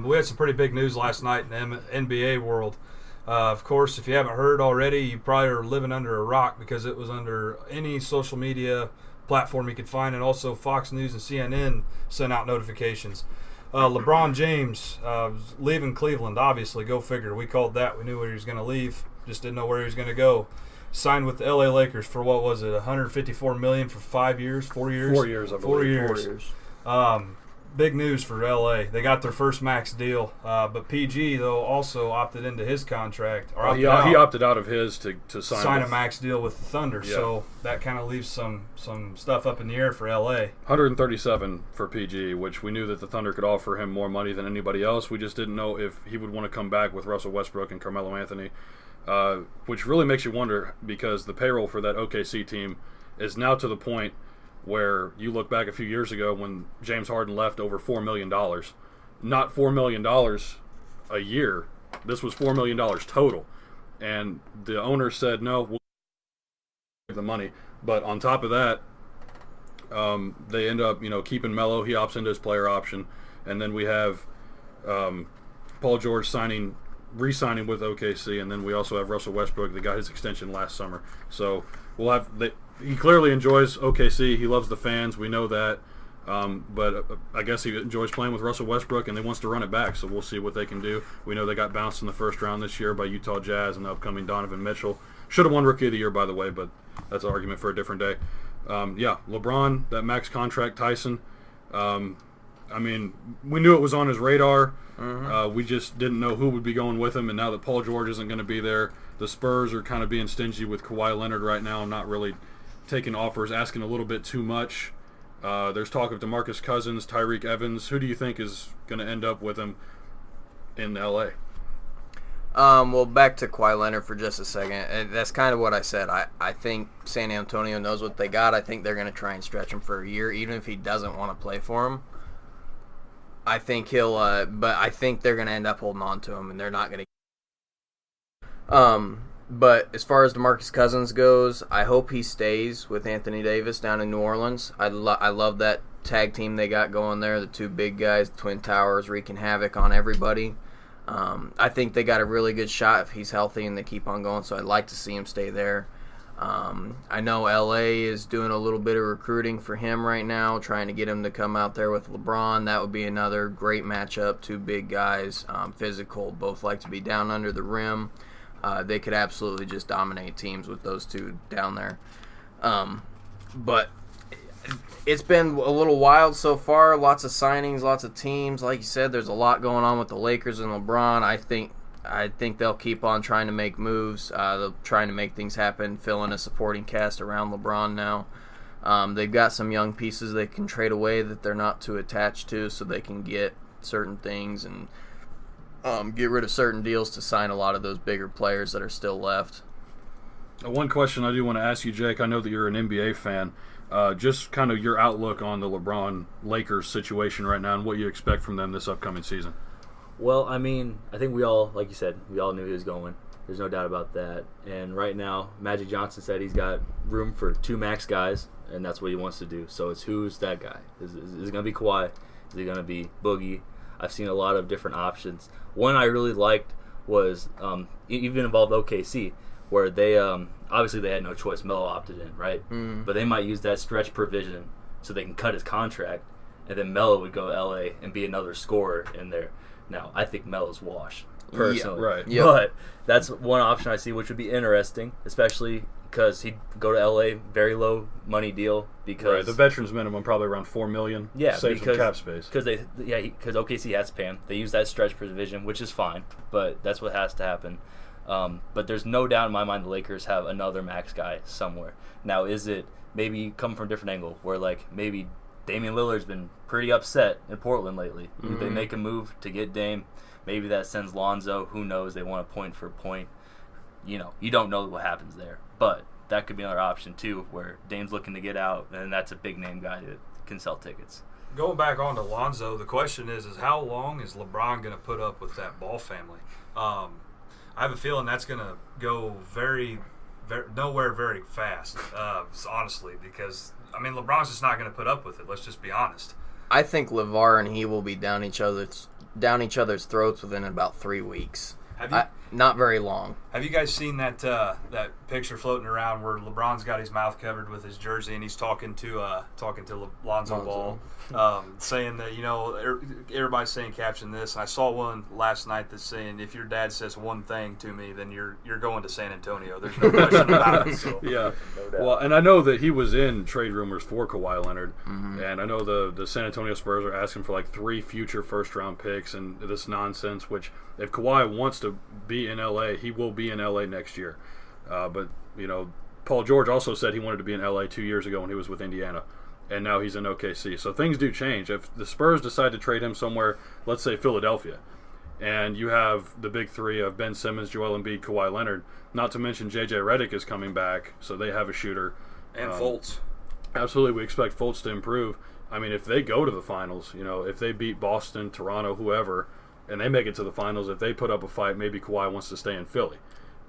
We had some pretty big news last night in the NBA world. Of course, if you haven't heard already, you probably are living under a rock because it was under any social media platform you could find, and also Fox News and CNN sent out notifications. LeBron James leaving Cleveland, obviously, go figure. We called that. We knew where he was going to leave, just didn't know where he was going to go. Signed with the LA Lakers for, what was it, $154 million for 5 years, 4 years? 4 years, I believe. 4 years. 4 years. Big news for LA. They got their first max deal, but PG though also opted into his contract. Or He opted out of his to sign a max deal with the Thunder. Yeah. So that kind of leaves some stuff up in the air for LA. 137 for PG, which we knew that the Thunder could offer him more money than anybody else. We just didn't know if he would want to come back with Russell Westbrook and Carmelo Anthony, which really makes you wonder because the payroll for that OKC team is now to the point where you look back a few years ago when James Harden left over $4 million. Not $4 million a year. This was $4 million total. And the owner said, no, we'll give the money. But on top of that, they end up keeping Melo. He opts into his player option. And then we have Paul George re-signing with OKC. And then we also have Russell Westbrook that got his extension last summer. So we'll have he clearly enjoys OKC. He loves the fans. We know that. But I guess he enjoys playing with Russell Westbrook, and he wants to run it back. So we'll see what they can do. We know they got bounced in the first round this year by Utah Jazz and the upcoming Donovan Mitchell. Should have won Rookie of the Year, by the way, but that's an argument for a different day. LeBron, that max contract, Tyson. We knew it was on his radar. Mm-hmm. We just didn't know who would be going with him. And now that Paul George isn't going to be there, the Spurs are kind of being stingy with Kawhi Leonard right now, not really taking offers, asking a little bit too much. There's talk of DeMarcus Cousins, Tyreek Evans. Who do you think is going to end up with him in L.A.? Well, back to Kawhi Leonard for just a second. That's kind of what I said. I think San Antonio knows what they got. I think they're going to try and stretch him for a year, even if he doesn't want to play for him. I think he'll, but I think they're going to end up holding on to him, and they're not going to. But as far as DeMarcus Cousins goes, I hope he stays with Anthony Davis down in New Orleans. I love that tag team they got going there, the two big guys, Twin Towers, wreaking havoc on everybody. I think they got a really good shot if he's healthy and they keep on going, so I'd like to see him stay there. I know LA is doing a little bit of recruiting for him right now, trying to get him to come out there with LeBron. That would be another great matchup. Two big guys, physical, both like to be down under the rim. They could absolutely just dominate teams with those two down there. But it's been a little wild so far. Lots of signings, lots of teams. Like you said, there's a lot going on with the Lakers and LeBron. I think they'll keep on trying to make moves. They're trying to make things happen, fill in a supporting cast around LeBron now. They've got some young pieces they can trade away that they're not too attached to, so they can get certain things and get rid of certain deals to sign a lot of those bigger players that are still left. One question I do want to ask you, Jake, I know that you're an NBA fan. Just kind of your outlook on the LeBron Lakers situation right now and what you expect from them this upcoming season. Well, I think we all, like you said, we all knew he was going. There's no doubt about that. And right now, Magic Johnson said he's got room for 2 max guys, and that's what he wants to do. So it's who's that guy? Is it going to be Kawhi? Is it going to be Boogie? I've seen a lot of different options. One I really liked was even involved OKC, where they obviously they had no choice. Melo opted in, right? Mm. But they might use that stretch provision so they can cut his contract, and then Melo would go to LA and be another scorer in there. Now, I think Melo's washed, personally. Yeah, right. Yep. But that's one option I see, which would be interesting, especially because he'd go to LA, very low money deal. Because right, the veterans minimum probably around $4 million. Yeah, saves some cap space. Because OKC has to pay him. They use that stretch provision, which is fine, but that's what has to happen. But there's no doubt in my mind the Lakers have another max guy somewhere. Now, is it maybe coming from a different angle, where like maybe Damian Lillard's been pretty upset in Portland lately. Mm-hmm. They make a move to get Dame. Maybe that sends Lonzo. Who knows? They want a point for point. You don't know what happens there. But that could be another option, too, where Dame's looking to get out, and that's a big-name guy that can sell tickets. Going back on to Lonzo, the question is how long is LeBron going to put up with that Ball family? I have a feeling that's going to go nowhere very fast, honestly, because, LeBron's just not going to put up with it. Let's just be honest. I think LeVar and he will be down each other's down each other's throats within about 3 weeks. Have you, Not very long. have you guys seen that that picture floating around where LeBron's got his mouth covered with his jersey and he's talking to Lonzo Ball, saying that everybody's saying caption this. And I saw one last night that's saying if your dad says one thing to me, then you're going to San Antonio. There's no question about it. So. Yeah. No doubt. Well, and I know that he was in trade rumors for Kawhi Leonard, and I know the San Antonio Spurs are asking for like 3 future first-round picks and this nonsense, which if Kawhi wants to be in LA, he will be in LA next year. But, Paul George also said he wanted to be in LA 2 years ago when he was with Indiana, and now he's in OKC. So things do change. If the Spurs decide to trade him somewhere, let's say Philadelphia, and you have the big three of Ben Simmons, Joel Embiid, Kawhi Leonard, not to mention J.J. Redick is coming back, so they have a shooter. And Fultz. Absolutely, we expect Fultz to improve. I mean, if they go to the finals, if they beat Boston, Toronto, whoever, and they make it to the finals, if they put up a fight, maybe Kawhi wants to stay in Philly.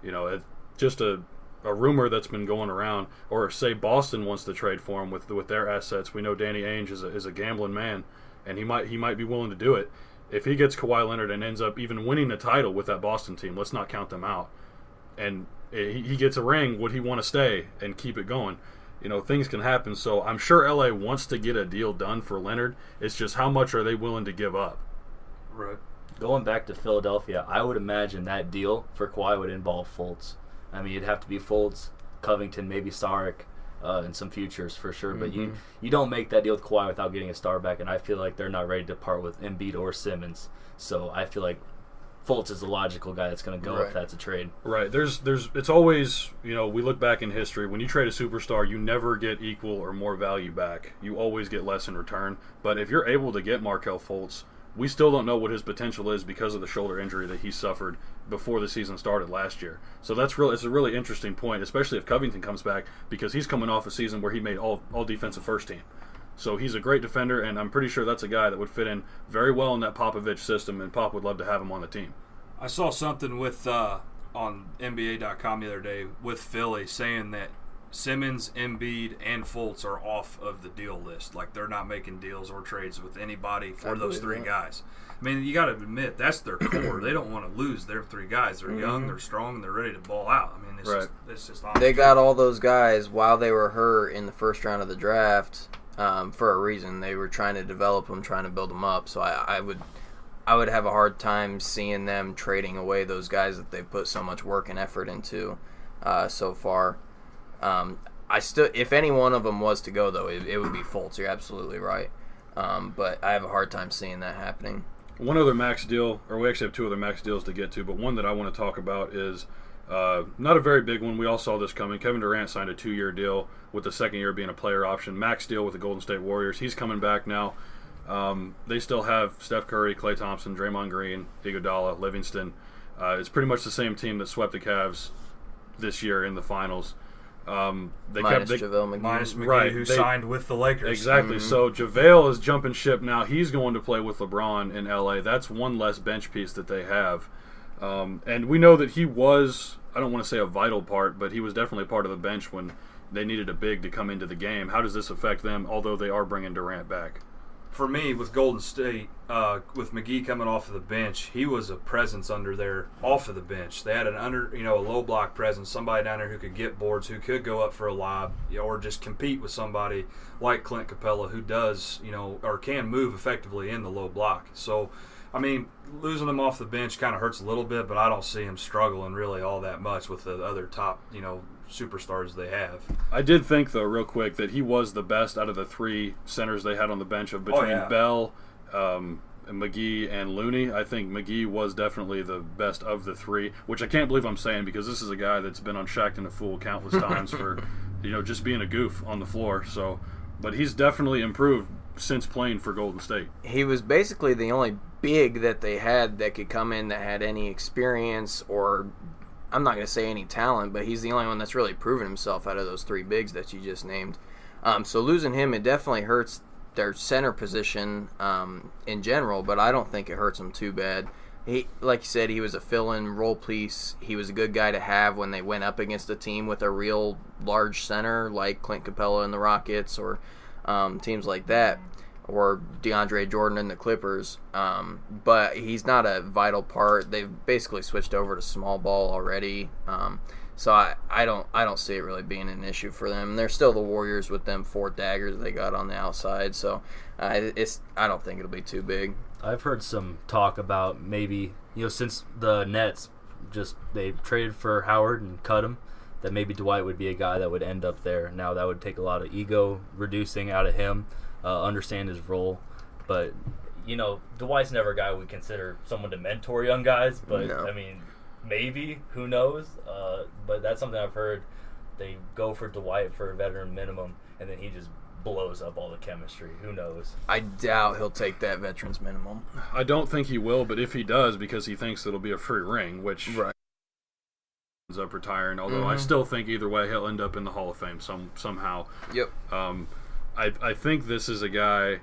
It's just a rumor that's been going around. Or say Boston wants to trade for him with their assets. We know Danny Ainge is a gambling man, and he might be willing to do it. If he gets Kawhi Leonard and ends up even winning the title with that Boston team, let's not count them out, and he gets a ring, would he want to stay and keep it going? Things can happen. So I'm sure LA wants to get a deal done for Leonard. It's just how much are they willing to give up? Right. Going back to Philadelphia, I would imagine that deal for Kawhi would involve Fultz. I mean, it'd have to be Fultz, Covington, maybe Saric, and some futures for sure. But you don't make that deal with Kawhi without getting a star back, and I feel like they're not ready to part with Embiid or Simmons. So I feel like Fultz is the logical guy that's going to go if that's a trade. Right. It's always, we look back in history, when you trade a superstar, you never get equal or more value back. You always get less in return. But if you're able to get Markelle Fultz, we still don't know what his potential is because of the shoulder injury that he suffered before the season started last year. So it's a really interesting point, especially if Covington comes back, because he's coming off a season where he made all defensive first team. So he's a great defender, and I'm pretty sure that's a guy that would fit in very well in that Popovich system, and Pop would love to have him on the team. I saw something with on NBA.com the other day with Philly saying that Simmons, Embiid, and Fultz are off of the deal list. Like, they're not making deals or trades with anybody for those 3 guys. I mean, you got to admit, that's their core. They don't want to lose their 3 guys. They're young, they're strong, and they're ready to ball out. I mean, it's just honest. They got all those guys while they were hurt in the first round of the draft for a reason. They were trying to develop them, trying to build them up. So I would have a hard time seeing them trading away those guys that they put so much work and effort into so far. If any one of them was to go, though, it would be Fultz. You're absolutely right. But I have a hard time seeing that happening. One other max deal, or we actually have 2 other max deals to get to, but one that I want to talk about is not a very big one. We all saw this coming. Kevin Durant signed a 2-year deal with the second year being a player option. Max deal with the Golden State Warriors. He's coming back now. They still have Steph Curry, Klay Thompson, Draymond Green, Iguodala, Livingston. It's pretty much the same team that swept the Cavs this year in the finals. JaVale McGee. Minus McGee, who signed with the Lakers. Exactly. So JaVale is jumping ship now. He's going to play with LeBron in LA. That's one less bench piece that they have. And we know that he was, I don't want to say a vital part, but he was definitely part of the bench when they needed a big to come into the game. How does this affect them, although they are bringing Durant back? For me, with Golden State, with McGee coming off of the bench, he was a presence under there off of the bench. They had a low block presence, somebody down there who could get boards, who could go up for a lob, or just compete with somebody like Clint Capella, who does, or can move effectively in the low block. So, I mean, losing him off the bench kind of hurts a little bit, but I don't see him struggling really all that much with the other top, superstars they have. I did think, though, real quick, that he was the best out of the 3 centers they had on the bench between Bell, McGee, and Looney. I think McGee was definitely the best of the 3, which I can't believe I'm saying because this is a guy that's been on Shaqtin' a Fool countless times for, just being a goof on the floor. So, but he's definitely improved since playing for Golden State. He was basically the only big that they had that could come in that had any experience or, I'm not going to say any talent, but he's the only one that's really proven himself out of those 3 bigs that you just named. So losing him, it definitely hurts their center position in general, but I don't think it hurts them too bad. He, like you said, he was a fill-in role piece. He was a good guy to have when they went up against a team with a real large center like Clint Capella and the Rockets or teams like that. or DeAndre Jordan in the Clippers, but he's not a vital part. They've basically switched over to small ball already, so I don't see it really being an issue for them. And they're still the Warriors with them 4 daggers they got on the outside, so I don't think it'll be too big. I've heard some talk about maybe, since the Nets they traded for Howard and cut him, that maybe Dwight would be a guy that would end up there. Now that would take a lot of ego reducing out of him. Understand his role, but Dwight's never a guy we consider someone to mentor young guys. But No. I mean, maybe, who knows? But that's something I've heard. They go for Dwight for a veteran minimum, and then he just blows up all the chemistry. Who knows? I doubt he'll take that veterans minimum. I don't think he will, but if he does, because he thinks it'll be a free ring, which Right. ends up retiring. Although I still think either way he'll end up in the Hall of Fame somehow. Yep. I think this is a guy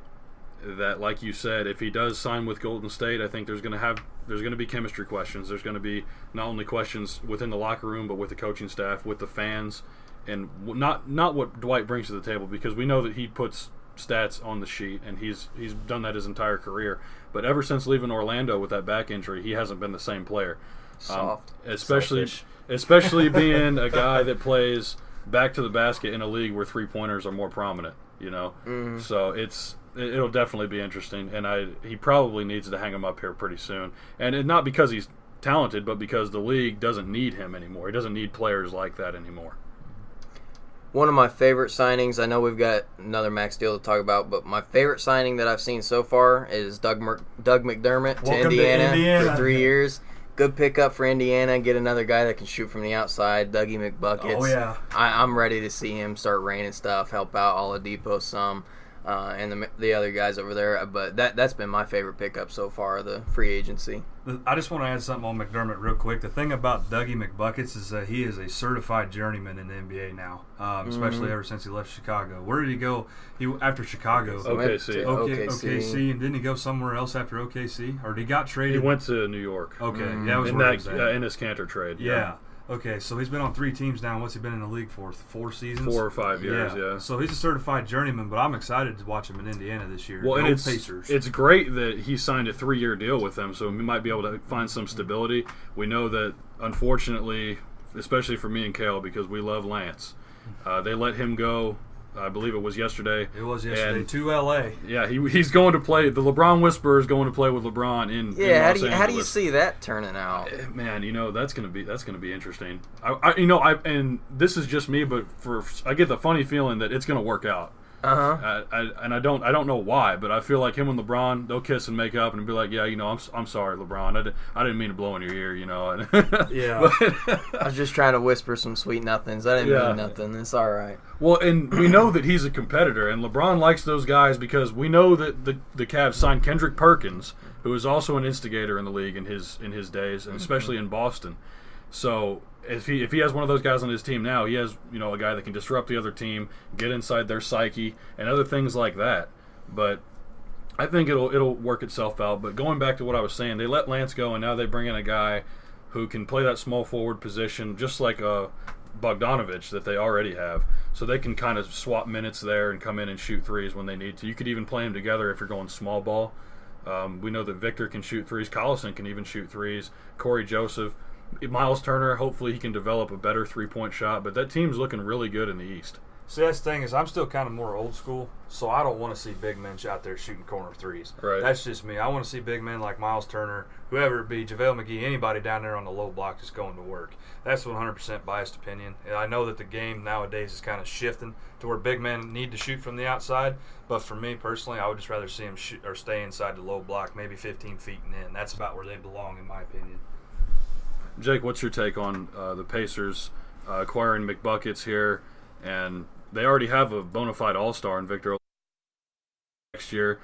that, like you said, if he does sign with Golden State, I think there's going to be chemistry questions. There's going to be not only questions within the locker room, but with the coaching staff, with the fans, and not what Dwight brings to the table, because we know that he puts stats on the sheet, and he's done that his entire career. But ever since leaving Orlando with that back injury, he hasn't been the same player. Soft. Especially being a guy that plays back to the basket in a league where 3-pointers are more prominent. So it'll definitely be interesting, and he probably needs to hang him up here pretty soon, and not because he's talented, but because the league doesn't need him anymore. He doesn't need players like that anymore. One of my favorite signings, I know we've got another max deal to talk about, but my favorite signing that I've seen so far is Doug McDermott to Indiana for 3 years. Good pickup for Indiana. Get another guy that can shoot from the outside, Dougie McBuckets. Oh, yeah. I'm ready to see him start raining stuff, help out Oladipo some, and the other guys over there. But that's been my favorite pickup so far, the free agency. I just want to add something on McDermott real quick. The thing about Dougie McBuckets is that he is a certified journeyman in the NBA now, especially ever since he left Chicago. Where did he go? After Chicago, OKC. OKC, and didn't he go somewhere else after OKC, or he got traded? He went to New York. Okay, yeah, that was in where that he was at. Enes Kanter trade. Yeah. Okay, so he's been on 3 teams now. What's he been in the league for? 4 seasons? 4 or 5 years, yeah. So he's a certified journeyman, but I'm excited to watch him in Indiana this year. Well, and Pacers. it's great that he signed a 3-year deal with them, so we might be able to find some stability. We know that, unfortunately, especially for me and Cale, because we love Lance, they let him go. I believe it was yesterday. It was yesterday to L.A. Yeah, he's going to play. The LeBron Whisperer is going to play with LeBron in Los Angeles. How do you see that turning out? Man, that's gonna be interesting. And this is just me, but I get the funny feeling that it's gonna work out. And I don't know why, but I feel like him and LeBron, they'll kiss and make up and be like, yeah, I'm sorry, LeBron, I didn't mean to blow in your ear, Yeah. I was just trying to whisper some sweet nothings. I didn't mean nothing. It's all right. Well, and we know that he's a competitor, and LeBron likes those guys because we know that the Cavs signed Kendrick Perkins, who is also an instigator in the league in his days, and especially in Boston. So if he has one of those guys on his team now, he has a guy that can disrupt the other team, get inside their psyche, and other things like that. But I think it'll work itself out. But going back to what I was saying, they let Lance go, and now they bring in a guy who can play that small forward position, just like Bogdanovich that they already have. So they can kind of swap minutes there and come in and shoot threes when they need to. You could even play them together if you're going small ball. We know that Victor can shoot threes. Collison can even shoot threes. Corey Joseph. Miles Turner, hopefully he can develop a better 3-point shot, but that team's looking really good in the East. See, that's the thing is I'm still kind of more old school, so I don't want to see big men out there shooting corner threes. Right. That's just me. I want to see big men like Miles Turner, whoever it be, JaVale McGee, anybody down there on the low block just going to work. That's 100% biased opinion. And I know that the game nowadays is kind of shifting to where big men need to shoot from the outside, but for me personally, I would just rather see them shoot or stay inside the low block, maybe 15 feet and in. That's about where they belong, in my opinion. Jake, what's your take on the Pacers acquiring McBuckets here? And they already have a bona fide all-star in Victor next year.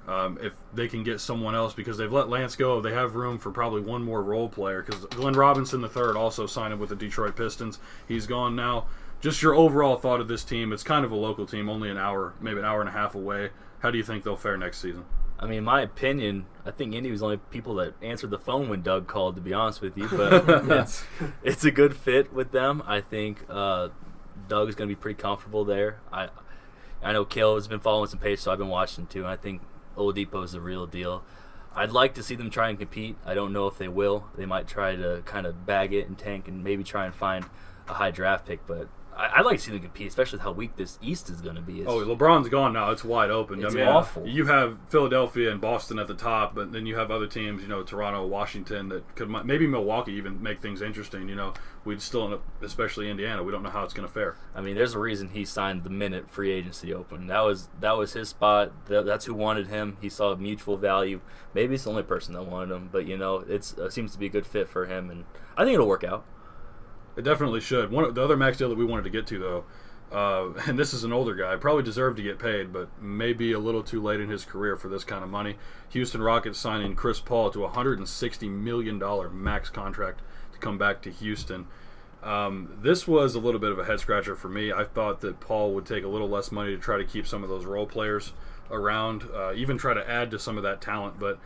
If they can get someone else, because they've let Lance go, they have room for probably one more role player, because Glenn Robinson III also signed with the Detroit Pistons. He's gone now. Just your overall thought of this team. It's kind of a local team, only an hour, maybe an hour and a half away. How do you think they'll fare next season? I mean, in my opinion, I think Indy was the only people that answered the phone when Doug called, to be honest with you. But it's a good fit with them. I think Doug is going to be pretty comfortable there. I know Cale has been following some pages, so I've been watching too, and I think Oladipo is the real deal. I'd like to see them try and compete. I don't know if they will. They might try to kind of bag it and tank and maybe try and find a high draft pick, but I'd like to see them compete, especially with how weak this East is going to be. LeBron's gone now. It's wide open. It's awful. You have Philadelphia and Boston at the top, but then you have other teams, Toronto, Washington, that could maybe Milwaukee even make things interesting. We'd still end up, especially Indiana. We don't know how it's going to fare. I mean, there's a reason he signed the minute free agency open. That was his spot. That's who wanted him. He saw mutual value. Maybe it's the only person that wanted him, but it seems to be a good fit for him, and I think it'll work out. It definitely should. The other max deal that we wanted to get to, though, and this is an older guy, probably deserved to get paid, but maybe a little too late in his career for this kind of money. Houston Rockets signing Chris Paul to a $160 million max contract to come back to Houston. This was a little bit of a head-scratcher for me. I thought that Paul would take a little less money to try to keep some of those role players around, even try to add to some of that talent, but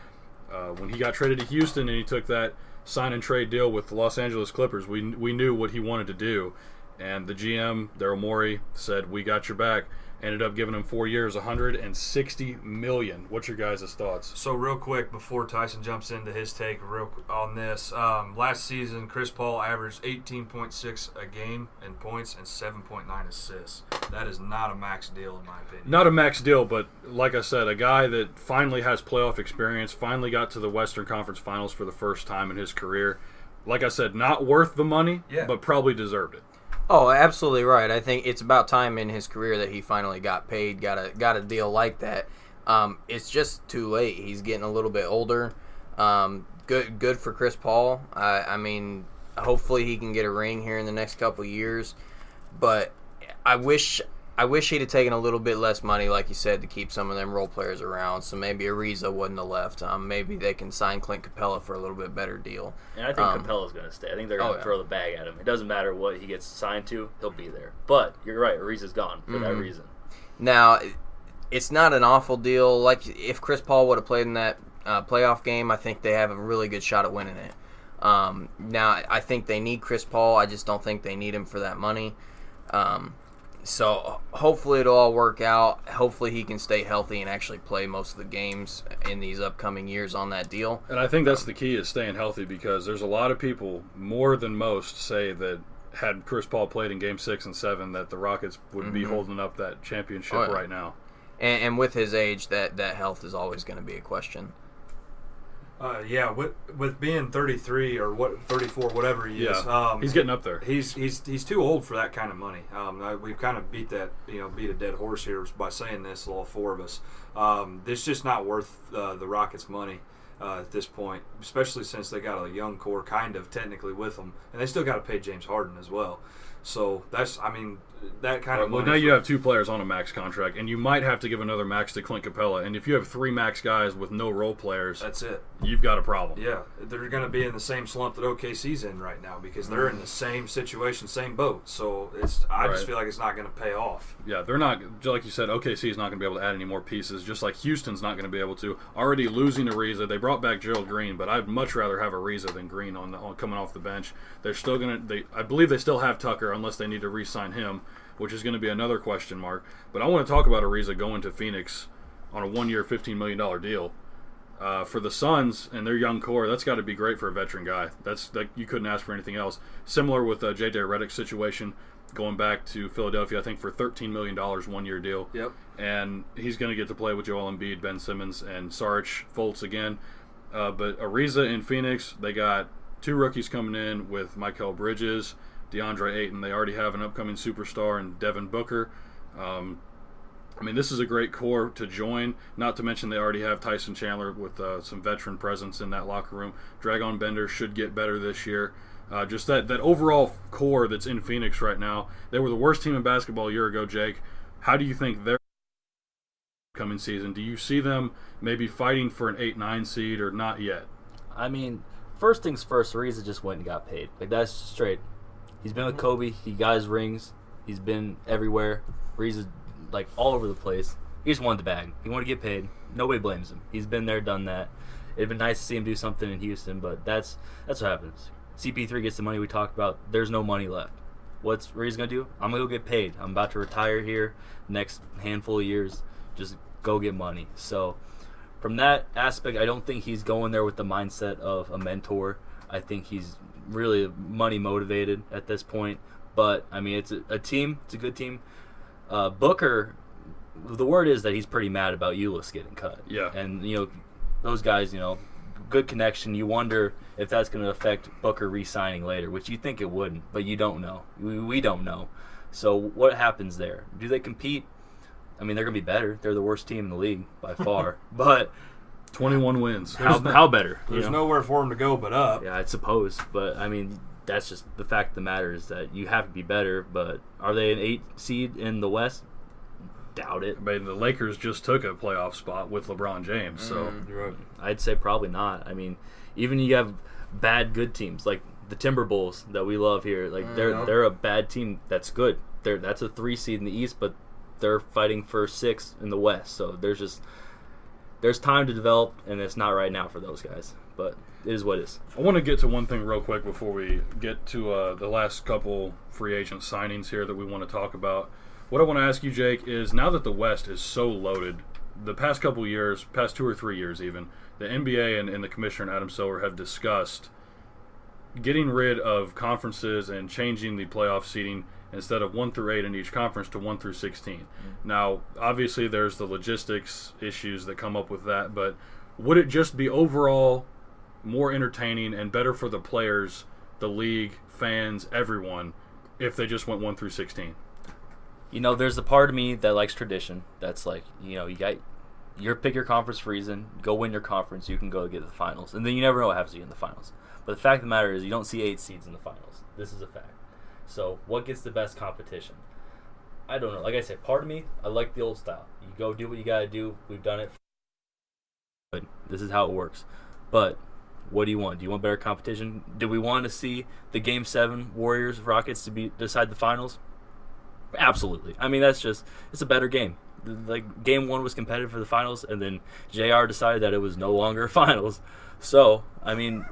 when he got traded to Houston and he took that sign and trade deal with the Los Angeles Clippers, we knew what he wanted to do, and the GM Daryl Morey said, "We got your back." Ended up giving him 4 years, $160 million. What's your guys' thoughts? So real quick before Tyson jumps into his take on this, last season Chris Paul averaged 18.6 a game in points and 7.9 assists. That is not a max deal in my opinion. Not a max deal, but like I said, a guy that finally has playoff experience, finally got to the Western Conference Finals for the first time in his career. Like I said, not worth the money, but probably deserved it. Oh, absolutely right. I think it's about time in his career that he finally got paid, got a deal like that. It's just too late. He's getting a little bit older. Good for Chris Paul. I mean, hopefully he can get a ring here in the next couple of years. But I wish he'd have taken a little bit less money, like you said, to keep some of them role players around. So maybe Ariza wouldn't have left. Maybe they can sign Clint Capella for a little bit better deal. And I think Capella's going to stay. I think they're going to throw the bag at him. It doesn't matter what he gets signed to; he'll be there. But you're right, Ariza's gone for that reason. Now, it's not an awful deal. Like if Chris Paul would have played in that playoff game, I think they have a really good shot at winning it. Now, I think they need Chris Paul. I just don't think they need him for that money. So hopefully it'll all work out. Hopefully he can stay healthy and actually play most of the games in these upcoming years on that deal. And I think that's the key, is staying healthy, because there's a lot of people, more than most, say that had Chris Paul played in Game 6 and 7, that the Rockets would be holding up that championship right now. And with his age, that health is always going to be a question. With being 33 or 34, whatever he is, he's getting up there. He's too old for that kind of money. We've kind of beat a dead horse here by saying this, all four of us. It's just not worth the Rockets' money at this point, especially since they got a young core kind of technically with them, and they still got to pay James Harden as well. So that kind of money. Well, now you have two players on a max contract, and you might have to give another max to Clint Capella. And if you have three max guys with no role players, that's it. You've got a problem. Yeah, they're going to be in the same slump that OKC's in right now, because they're in the same situation, same boat. So I just feel like it's not going to pay off. Yeah, they're not, like you said, OKC is not going to be able to add any more pieces, just like Houston's not going to be able to. Already losing Ariza, they brought back Gerald Green, but I'd much rather have Ariza than Green on coming off the bench. They're still going to. I believe they still have Tucker, unless they need to re-sign him, which is going to be another question mark. But I want to talk about Ariza going to Phoenix on a 1-year, $15 million deal. For the Suns and their young core, that's got to be great for a veteran guy. You couldn't ask for anything else. Similar with J.J. Redick's situation, going back to Philadelphia, I think for $13 million, 1-year deal. Yep. And he's going to get to play with Joel Embiid, Ben Simmons, and Saric Fultz again. But Ariza in Phoenix, they got two rookies coming in with Mikal Bridges, DeAndre Ayton. They already have an upcoming superstar in Devin Booker. This is a great core to join, not to mention they already have Tyson Chandler with some veteran presence in that locker room. Dragon Bender should get better this year. Just that overall core that's in Phoenix right now. They were the worst team in basketball a year ago, Jake. How do you think they're coming season? Do you see them maybe fighting for an 8-9 seed or not yet? First things first, Ariza just went and got paid. That's straight. He's been with Kobe. He got his rings. He's been everywhere. Ariza's all over the place. He just wanted the bag. He wanted to get paid. Nobody blames him. He's been there, done that. It'd been nice to see him do something in Houston, but that's what happens. CP3 gets the money we talked about. There's no money left. what he's going to do? I'm going to go get paid. I'm about to retire here next handful of years. Just go get money. So from that aspect, I don't think he's going there with the mindset of a mentor. I think he's really money motivated at this point. But, I mean, it's a team. It's a good team. Booker, the word is that he's pretty mad about Ulis getting cut. Yeah. And, those guys, good connection. You wonder if that's going to affect Booker re-signing later, which you think it wouldn't, but you don't know. We don't know. So what happens there? Do they compete? I mean, they're going to be better. They're the worst team in the league by far. But 21 wins. How better? There's nowhere for them to go but up. Yeah, I suppose. But, I mean, that's just the fact of the matter is that you have to be better. But are they an 8 seed in the West? Doubt it. I mean, the Lakers just took a playoff spot with LeBron James, so I'd say probably not. I mean, even you have bad good teams like the Timberwolves that we love here. Like they're a bad team that's good. That's a 3 seed in the East, but they're fighting for 6 in the West. So there's time to develop, and it's not right now for those guys. But it is what it is. I want to get to one thing real quick before we get to the last couple free agent signings here that we want to talk about. What I want to ask you, Jake, is now that the West is so loaded, the past couple years, past 2 or 3 years even, the NBA and the commissioner, Adam Silver, have discussed getting rid of conferences and changing the playoff seeding instead of 1 through 8 in each conference to 1 through 16. Mm-hmm. Now, obviously, there's the logistics issues that come up with that, but would it just be overall more entertaining and better for the players, the league, fans, everyone, if they just went 1 through 16? There's a part of me that likes tradition. That's like, you got pick your conference for a reason. Go win your conference. You can go get the finals. And then you never know what happens to you in the finals. But the fact of the matter is you don't see 8 seeds in the finals. This is a fact. So what gets the best competition? I don't know. Like I said, part of me, I like the old style. You go do what you got to do. We've done it. This is how it works. But what do you want? Do you want better competition? Do we want to see the Game 7 Warriors-Rockets to decide the finals? Absolutely. I mean, it's a better game. Like, Game 1 was competitive for the finals, and then JR decided that it was no longer finals. So, I mean,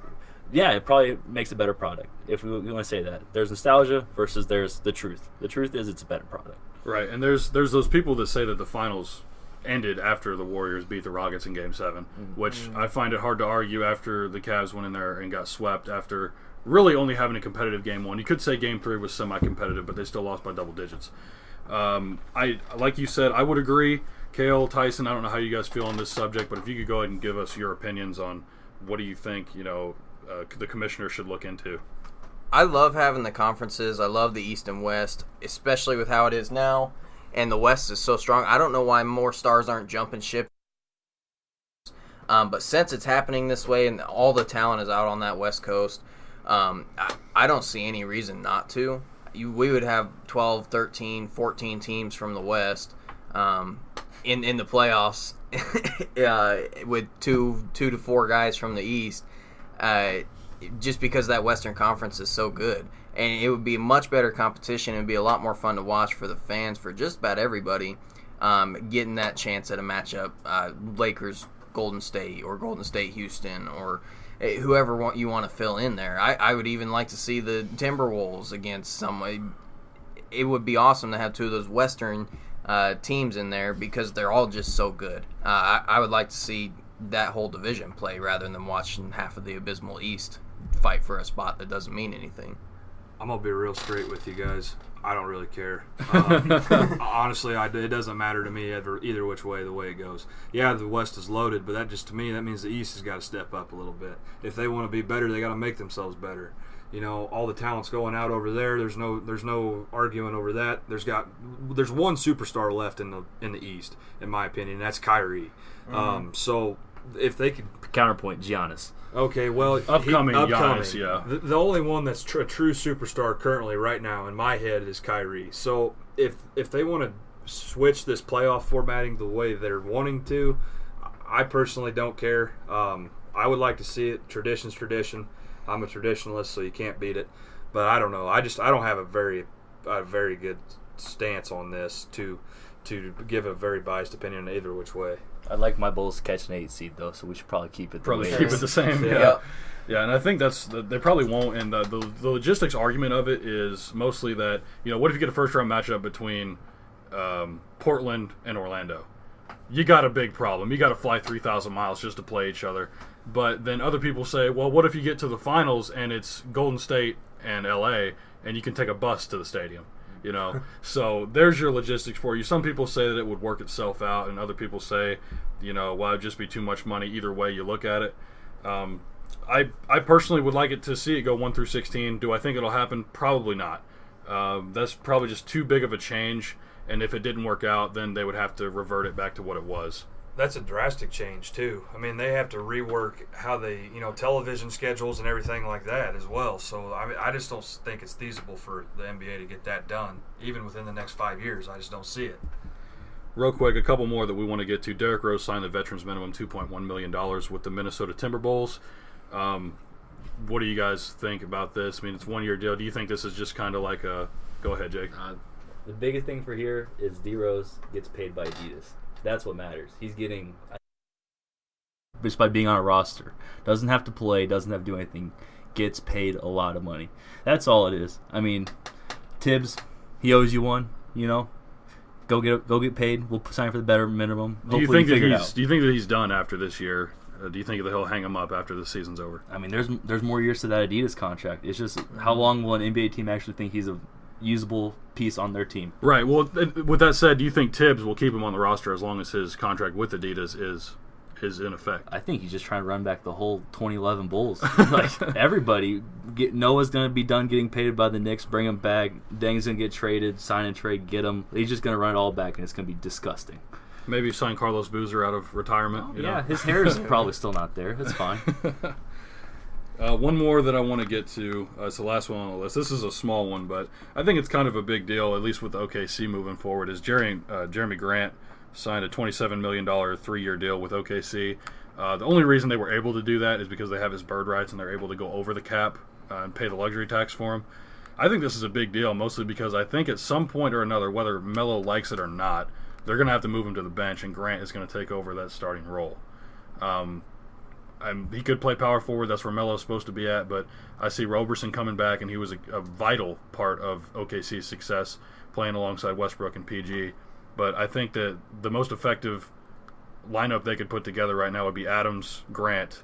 yeah, it probably makes a better product, if we want to say that. There's nostalgia versus there's the truth. The truth is it's a better product. Right, and there's those people that say that the finals ended after the Warriors beat the Rockets in Game 7, which I find it hard to argue after the Cavs went in there and got swept after really only having a competitive Game 1. You could say Game 3 was semi-competitive, but they still lost by double digits. Like you said, I would agree. Cale, Tyson, I don't know how you guys feel on this subject, but if you could go ahead and give us your opinions on what do you think, the commissioner should look into. I love having the conferences. I love the East and West, especially with how it is now. And the West is so strong. I don't know why more stars aren't jumping ship. But since it's happening this way and all the talent is out on that West Coast, I don't see any reason not to. We would have 12, 13, 14 teams from the West in the playoffs with two to four guys from the East, just because that Western Conference is so good. And it would be a much better competition. It would be a lot more fun to watch for the fans, for just about everybody, getting that chance at a matchup, Lakers, Golden State, or Golden State, Houston, or whoever you want to fill in there. I would even like to see the Timberwolves against somebody. It would be awesome to have 2 of those Western teams in there because they're all just so good. I would like to see that whole division play rather than watching half of the abysmal East fight for a spot that doesn't mean anything. I'm going to be real straight with you guys. I don't really care. Honestly, it doesn't matter to me either which way the way it goes. Yeah, the West is loaded, but to me, that means the East has got to step up a little bit. If they want to be better, they got to make themselves better. All the talent's going out over there. There's no arguing over that. There's one superstar left in the East, in my opinion. And that's Kyrie. So if they could counterpoint, Giannis. Okay, well, upcoming. Giannis, yeah. The only one that's a true superstar currently right now in my head is Kyrie. So if they want to switch this playoff formatting the way they're wanting to, I personally don't care. I would like to see it. Tradition's tradition. I'm a traditionalist, so you can't beat it. But I don't know. I don't have a very good stance on this to give a very biased opinion either which way. I'd like my Bulls to catch an 8 seed, though, so we should probably keep it the way it is. Keep it the same. Yeah. Yeah, and I think they probably won't. And the logistics argument of it is mostly that, what if you get a first-round matchup between Portland and Orlando? You got a big problem. You got to fly 3,000 miles just to play each other. But then other people say, well, what if you get to the finals and it's Golden State and LA and you can take a bus to the stadium? So there's your logistics for you. Some people say that it would work itself out, and other people say, well, it'd just be too much money. Either way you look at it. I personally would like it to see it go 1 through 16. Do I think it'll happen? Probably not. That's probably just too big of a change. And if it didn't work out, then they would have to revert it back to what it was. That's a drastic change, too. I mean, they have to rework how they, television schedules and everything like that as well. So, I just don't think it's feasible for the NBA to get that done, even within the next 5 years. I just don't see it. Real quick, a couple more that we want to get to. Derrick Rose signed the veterans minimum $2.1 million with the Minnesota Timberwolves. What do you guys think about this? I mean, it's a 1-year deal. Do you think this is just kind of like a – go ahead, Jake. The biggest thing for here is D Rose gets paid by Adidas. That's what matters. He's getting just by being on a roster. Doesn't have to play, doesn't have to do anything, gets paid a lot of money. That's all it is. I mean, Tibbs, he owes you one, Go get paid. We'll sign for the better minimum. Do you think that he's done after this year? Do you think that he'll hang him up after the season's over? I mean, there's more years to that Adidas contract. It's just how long will an NBA team actually think he's a usable piece on their team? Right. Well, with that said, do you think Tibbs will keep him on the roster as long as his contract with Adidas is in effect? I think he's just trying to run back the whole 2011 Bulls. Everybody, Noah's going to be done getting paid by the Knicks, bring him back. Deng's going to get traded, sign and trade, get him. He's just going to run it all back, and it's going to be disgusting. Maybe sign Carlos Boozer out of retirement. Yeah, his hair is probably still not there. That's fine. One more that I want to get to. It's the last one on the list. This is a small one, but I think it's kind of a big deal, at least with OKC moving forward, is Jeremy Grant signed a $27 million 3-year deal with OKC. The only reason they were able to do that is because they have his bird rights and they're able to go over the cap and pay the luxury tax for him. I think this is a big deal, mostly because I think at some point or another, whether Melo likes it or not, they're going to have to move him to the bench, and Grant is going to take over that starting role. He could play power forward. That's where Melo's supposed to be at. But I see Roberson coming back, and he was a vital part of OKC's success, playing alongside Westbrook and PG. But I think that the most effective lineup they could put together right now would be Adams, Grant,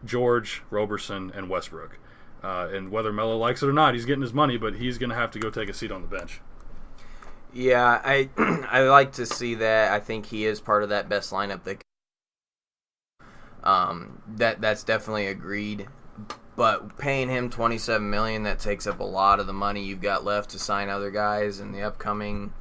George, Roberson, and Westbrook. And whether Melo likes it or not, he's getting his money, but he's going to have to go take a seat on the bench. Yeah, I like to see that. I think he is part of that best lineup that's definitely agreed. But paying him $27 million, that takes up a lot of the money you've got left to sign other guys in the upcoming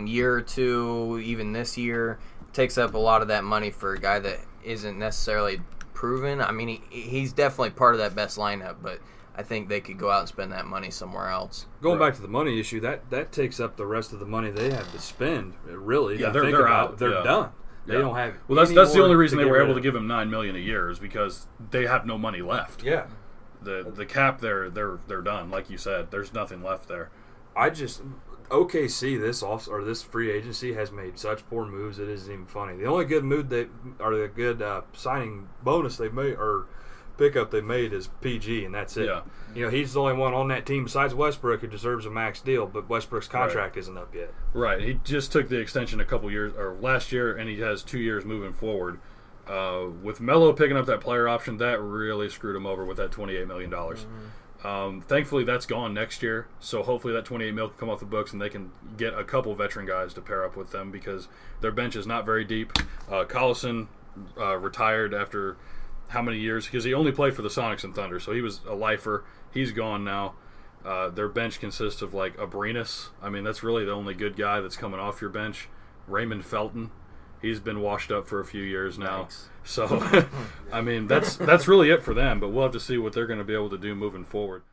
year or two, even this year. Takes up a lot of that money for a guy that isn't necessarily proven. I mean, he's definitely part of that best lineup, but I think they could go out and spend that money somewhere else. Going back to the money issue, that takes up the rest of the money they have to spend. Really, yeah, they're out. They're done. They don't have. Well, that's the only reason they were able to give him $9 million a year is because they have no money left. Yeah, the cap they're done. Like you said, there's nothing left there. OKC this free agency has made such poor moves it isn't even funny. The only good signing bonus they made or pickup they made is PG, and that's it. Yeah. He's the only one on that team besides Westbrook who deserves a max deal, but Westbrook's contract isn't up yet. Right. He just took the extension a couple years or last year, and he has 2 years moving forward. With Melo picking up that player option, that really screwed him over with that $28 million. Mm-hmm. Thankfully, that's gone next year, so hopefully that $28 million can come off the books and they can get a couple veteran guys to pair up with them because their bench is not very deep. Collison retired after how many years? Because he only played for the Sonics and Thunder, so he was a lifer. He's gone now. Their bench consists of like Abrinas. I mean, that's really the only good guy that's coming off your bench. Raymond Felton. He's been washed up for a few years now. Thanks. So, I mean, that's really it for them. But we'll have to see what they're going to be able to do moving forward.